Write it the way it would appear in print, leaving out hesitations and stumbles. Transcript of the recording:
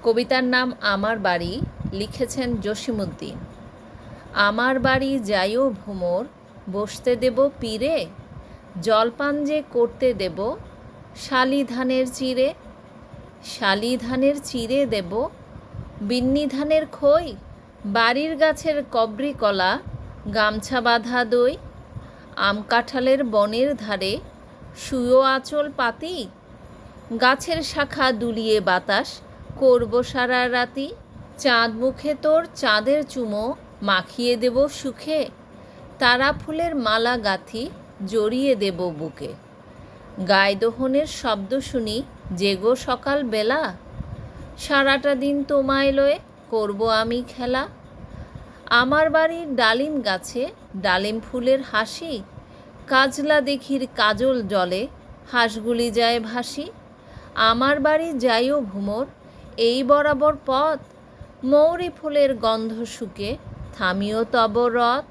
কবিতার নাম আমার বাড়ি, লিখেছেন জসিমউদ্দিন। আমার বাড়ি যাইও ভ্রমর, বসতে দেব পীরে, জলপান যে করতে দেব শালি ধানের চিড়ে। শালি ধানের চিড়ে দেব, বিন্নি ধানের খই, বাড়ির গাছের কবরি কলা, গামছা বাঁধা দই। আম কাঁঠালের বনের ধারে শুয়ো আঁচল পাতি, গাছের শাখা দুলিয়ে বাতাস করব সারা রাতি। চাঁদ মুখে তোর চাঁদের চুমো মাখিয়ে দেব সুখে, তারা ফুলের মালা গাঁথি জড়িয়ে দেব বুকে। গায়ে দোহনের শব্দ শুনি জেগো সকাল বেলা, সারাটা দিন তোমায় লয়ে করব আমি খেলা। আমার বাড়ির ডালিম গাছে ডালিম ফুলের হাসি, কাজলা দেখির কাজল জলে হাঁসগুলি যায় ভাসি। আমার বাড়ি যাইও ভ্রমর, এই বরাবর পথ, মৌরি ফুলের গন্ধ শুকে থামিও তব রথ।